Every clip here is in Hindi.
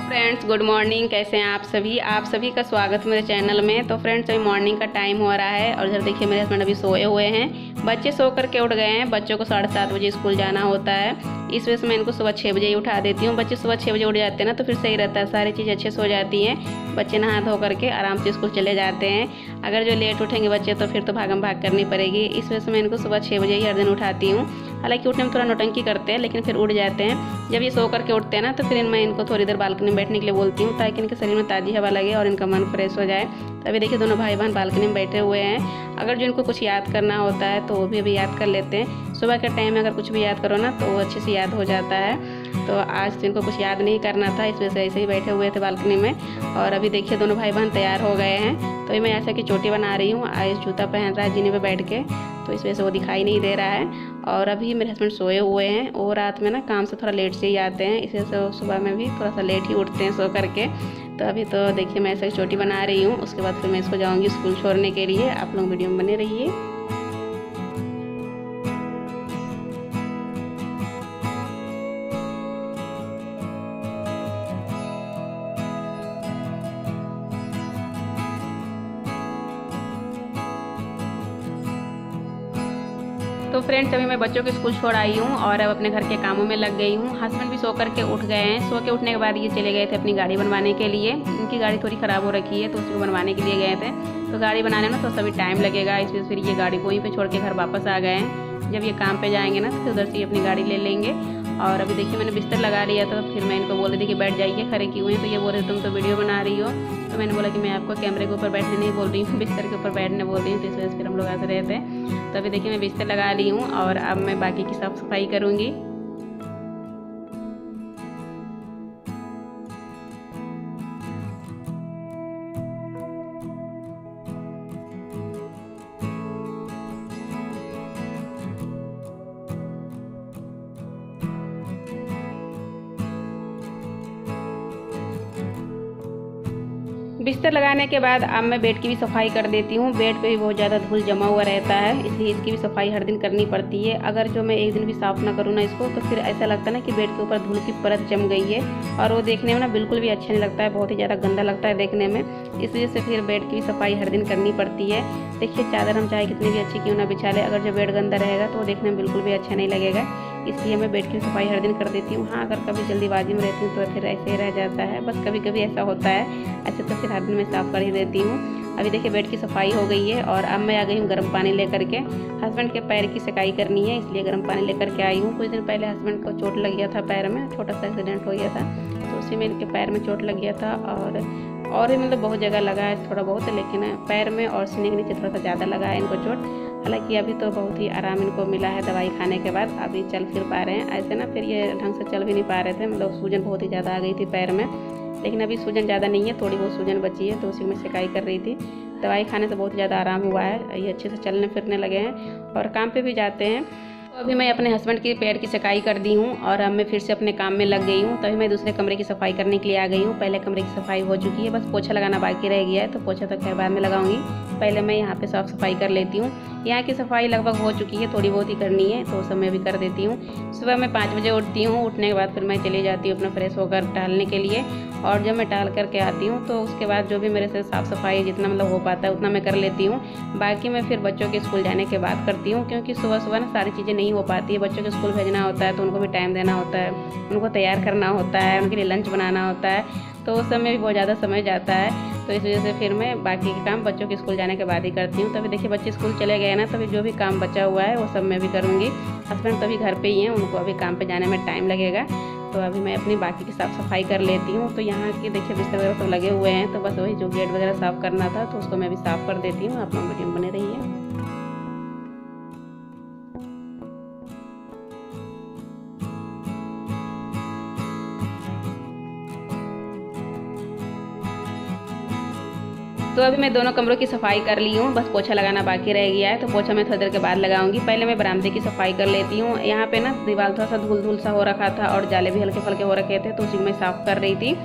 Friends, good morning. कैसे हैं आप सभी का स्वागत है मेरे चैनल में। तो फ्रेंड्स, अभी मॉर्निंग का टाइम हो रहा है और इधर देखिए मेरे हस्बैंड अभी सोए हुए हैं। बच्चे सो करके उठ गए हैं। बच्चों को 7:30 बजे स्कूल जाना होता है, इस वजह से मैं इनको सुबह 6 बजे ही उठा देती हूँ। बच्चे सुबह 6 बजे उठ जाते हैं ना, तो फिर सही रहता है, सारी चीज़ अच्छे से हो जाती हैं। बच्चे नहा धो करके आराम से स्कूल चले जाते हैं। अगर जो लेट उठेंगे बच्चे तो फिर तो भागम भाग करनी पड़ेगी। इस वजह से मैं इनको सुबह 6 बजे ही हर दिन उठाती हूँ। हालांकि उठने में थोड़ा नौटंकी करते हैं, लेकिन फिर उठ जाते हैं। जब ये सो करके उठते हैं ना, तो फिर मैं इनको थोड़ी देर बालकनी में बैठने के लिए बोलती हूँ, ताकि इनके शरीर में ताज़ी हवा लगे और इनका मन फ्रेश हो जाए। तो अभी देखिए दोनों भाई बहन बालकनी में बैठे हुए हैं। अगर जो इनको कुछ याद करना होता है तो वो भी अभी याद कर लेते हैं। सुबह के टाइम में अगर कुछ भी याद करो ना तो वो अच्छे से याद हो जाता है। तो आज तो इनको कुछ याद नहीं करना था, इस वजह से ऐसे ही बैठे हुए थे बालकनी में। और अभी देखिए दोनों भाई बहन तैयार हो गए हैं। तो अभी मैं ऐसा कि चोटी बना रही हूँ। आयुष जूता पहन रहा है जीने पे बैठ के, तो इस वजह से वो दिखाई नहीं दे रहा है। और अभी मेरे हस्बैंड सोए हुए हैं। वो रात में ना काम से थोड़ा लेट से ही आते हैं, इस वजह से वो सुबह में भी थोड़ा सा लेट ही उठते हैं सो करके। तो अभी तो देखिए मैं ऐसे चोटी बना रही हूँ। उसके बाद फिर मैं इसको जाऊँगी स्कूल छोड़ने के लिए। आप लोग वीडियो में बने रहिए। तो फ्रेंड्स, अभी मैं बच्चों के स्कूल छोड़ आई हूँ और अब अपने घर के कामों में लग गई हूँ। हस्बैंड भी सो करके उठ गए हैं। सो के उठने के बाद ये चले गए थे अपनी गाड़ी बनवाने के लिए। इनकी गाड़ी थोड़ी ख़राब हो रखी है, तो उसको बनवाने के लिए गए थे। तो गाड़ी बनाने में तो सभी टाइम लगेगा, इस वजह से फिर ये गाड़ी को वहीं पर छोड़ के घर वापस आ गए हैं। जब ये काम पे जाएंगे ना तो फिर उधर से अपनी गाड़ी ले लेंगे। और अभी देखिए मैंने बिस्तर लगा लिया था, तो फिर मैं इनको बोल रही थी कि बैठ जाइए, खड़े क्यों हैं। तो ये बोल रहे तुम तो वीडियो बना रही हो। तो मैंने बोला कि मैं आपको कैमरे के ऊपर बैठने नहीं बोल रही हूँ, बिस्तर के ऊपर बैठने बोल रही हूँ। तो इस वजह से फिर हम लोग हंस रहे थे। तो अभी देखिए मैं बिस्तर लगा ली हूँ और अब मैं बाकी की साफ़ सफाई करूँगी। बिस्तर लगाने के बाद अब मैं बेड की भी सफाई कर देती हूँ। बेड पे भी बहुत ज़्यादा धूल जमा हुआ रहता है, इसलिए इसकी भी सफाई हर दिन करनी पड़ती है। अगर जो मैं एक दिन भी साफ़ ना करूँ ना इसको, तो फिर ऐसा लगता है ना कि बेड के ऊपर धूल की परत जम गई है और वो देखने में ना बिल्कुल भी अच्छा नहीं लगता है, बहुत ही ज़्यादा गंदा लगता है देखने में। इस वजह से फिर बेड की भी सफाई हर दिन करनी पड़ती है। देखिए चादर हम चाहे कितनी भी अच्छी क्यों ना बिछा ले, अगर जो बेड गंदा रहेगा तो वो देखने में बिल्कुल भी अच्छा नहीं लगेगा। इसलिए मैं बेड की सफाई हर दिन कर देती हूँ। हाँ, अगर कभी जल्दीबाजी में रहती हूँ तो फिर ऐसे ही रह जाता है, बस कभी कभी ऐसा होता है। ऐसे तो फिर हर दिन मैं साफ़ कर ही देती हूँ। अभी देखिए बेड की सफाई हो गई है और अब मैं आ गई हूँ गर्म पानी लेकर के। हस्बैंड के पैर की सिकाई करनी है, इसलिए गर्म पानी लेकर के आई हूँ। कुछ दिन पहले हस्बैंड को चोट लग गया था पैर में, छोटा सा एक्सीडेंट हो गया था, तो उसी में इनके पैर में चोट लग गया था। और भी मतलब बहुत जगह लगा है थोड़ा बहुत, लेकिन पैर में और सीने के नीचे थोड़ा सा ज़्यादा लगा है इनको चोट। हालांकि अभी तो बहुत ही आराम इनको मिला है दवाई खाने के बाद, अभी चल फिर पा रहे हैं। ऐसे ना फिर ये ढंग से चल भी नहीं पा रहे थे, मतलब सूजन बहुत ही ज़्यादा आ गई थी पैर में। लेकिन अभी सूजन ज़्यादा नहीं है, थोड़ी बहुत सूजन बची है, तो उसी में सिकाई कर रही थी। दवाई खाने से बहुत ज़्यादा आराम हुआ है, ये अच्छे से चलने फिरने लगे हैं और काम पे भी जाते हैं। तो अभी मैं अपने हस्बैंड के पैर की सिकाई कर दी हूँ और अब मैं फिर से अपने काम में लग गई हूँ। तभी मैं दूसरे कमरे की सफाई करने के लिए आ गई हूँ। पहले कमरे की सफाई हो चुकी है, बस पोछा लगाना बाकी रह गया है, तो पोछा तो खैर बाद में लगाऊंगी। पहले मैं यहाँ पे साफ़ सफाई कर लेती हूँ। यहाँ की सफाई लगभग हो चुकी है, थोड़ी बहुत ही करनी है, तो उस समय भी कर देती हूँ। सुबह मैं 5 बजे उठती हूँ। उठने के बाद फिर मैं चली जाती हूँ अपना फ्रेश होकर टहलने के लिए। और जब मैं टहल करके आती हूँ तो उसके बाद जो भी मेरे से साफ़ सफाई जितना मतलब हो पाता है उतना मैं कर लेती हूँ। बाकी मैं फिर बच्चों के स्कूल जाने के बाद करती हूँ, क्योंकि सुबह सुबह ना सारी चीज़ें नहीं हो पाती है। बच्चों के स्कूल भेजना होता है तो उनको भी टाइम देना होता है, उनको तैयार करना होता है, उनके लिए लंच बनाना होता है, तो उस समय भी बहुत ज़्यादा समय जाता है। तो इस वजह से फिर मैं बाकी के काम बच्चों के स्कूल जाने के बाद ही करती हूँ। तभी देखिए बच्चे स्कूल चले गए ना, तभी जो भी काम बचा हुआ है वो सब मैं भी करूँगी। हस्बैंड तो अभी घर पे ही हैं, उनको अभी काम पे जाने में टाइम लगेगा। तो अभी मैं अपनी बाकी की साफ़ सफाई कर लेती हूँ। तो यहाँ के देखिए बिस्तर वगैरह सब लगे हुए हैं, तो बस वही जो गेट वगैरह साफ़ करना था तो उसको मैं भी साफ़ कर देती हूँ। आप लोग वीडियो में बने रहिए। तो अभी मैं दोनों कमरों की सफाई कर ली हूँ, बस पोछा लगाना बाकी रह गया है, तो पोछा मैं थोड़ी देर के बाद लगाऊंगी। पहले मैं बरामदे की सफाई कर लेती हूँ। यहाँ पे ना दीवार थोड़ा सा धूल धूल सा हो रखा था और जाले भी हल्के फुल्के हो रखे थे, तो उसी को मैं साफ़ कर रही थी।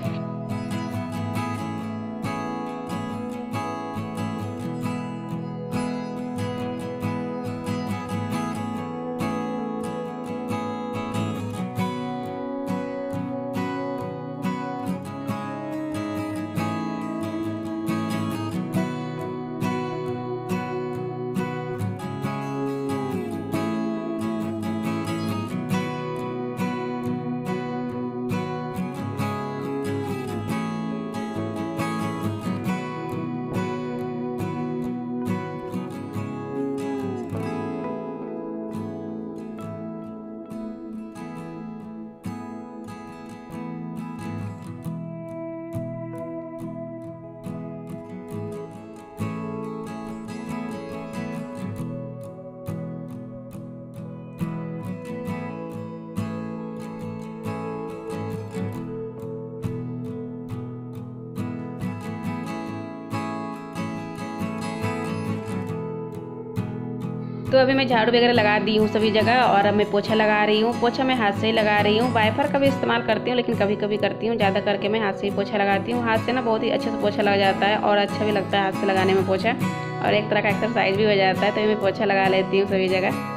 तो अभी मैं झाड़ू वगैरह लगा दी हूँ सभी जगह और अब मैं पोछा लगा रही हूँ। पोछा मैं हाथ से ही लगा रही हूँ। वाइपर का भी इस्तेमाल करती हूँ लेकिन कभी कभी करती हूँ, ज़्यादा करके मैं हाथ से ही पोछा लगाती हूँ। हाथ से ना बहुत ही अच्छे से पोछा लग जाता है और अच्छा भी लगता है हाथ से लगाने में पोछा, और एक तरह का एक्सरसाइज भी हो जाता है। तो मैं पोछा लगा लेती हूँ सभी जगह।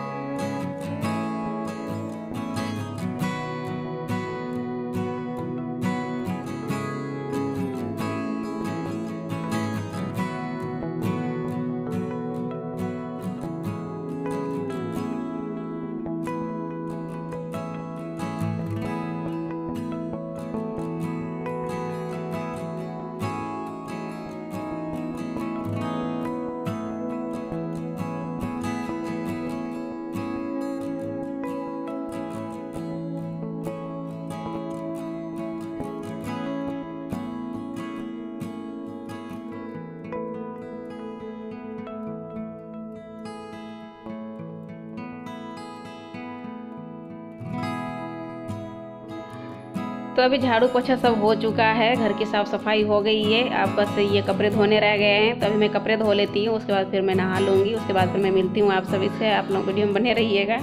तो अभी झाड़ू पोछा सब हो चुका है, घर की साफ़ सफाई हो गई है। अब बस ये कपड़े धोने रह गए हैं। तो अभी मैं कपड़े धो लेती हूँ, उसके बाद फिर मैं नहा लूँगी। उसके बाद फिर मैं मिलती हूँ आप सभी से। आप लोग वीडियो में बने रहिएगा।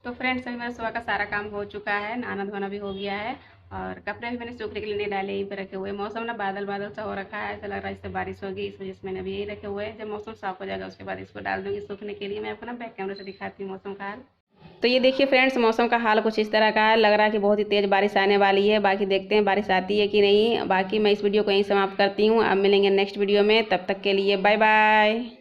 तो फ्रेंड्स अभी मेरा सुबह का सारा काम हो चुका है, नहाना धोना भी हो गया है और कपड़े भी मैंने सूखने के लिए नहीं डाले, यहीं पे रखे हुए। मौसम ना बादल बादल सा हो रखा है, ऐसा लग रहा है इससे बारिश होगी, इस वजह से मैंने अभी यही रखे हुए हैं। जब मौसम साफ हो जाएगा उसके बाद इसको डाल दूँगी सूखने के लिए। मैं आपको ना बैक कैमरे से दिखाती हूँ मौसम का हाल। तो ये देखिए फ्रेंड्स, मौसम का हाल कुछ इस तरह का है। लग रहा है कि बहुत ही तेज़ बारिश आने वाली है। बाकी देखते हैं बारिश आती है कि नहीं। बाकी मैं इस वीडियो को यहीं समाप्त करती हूँ। अब मिलेंगे नेक्स्ट वीडियो में, तब तक के लिए बाय बाय।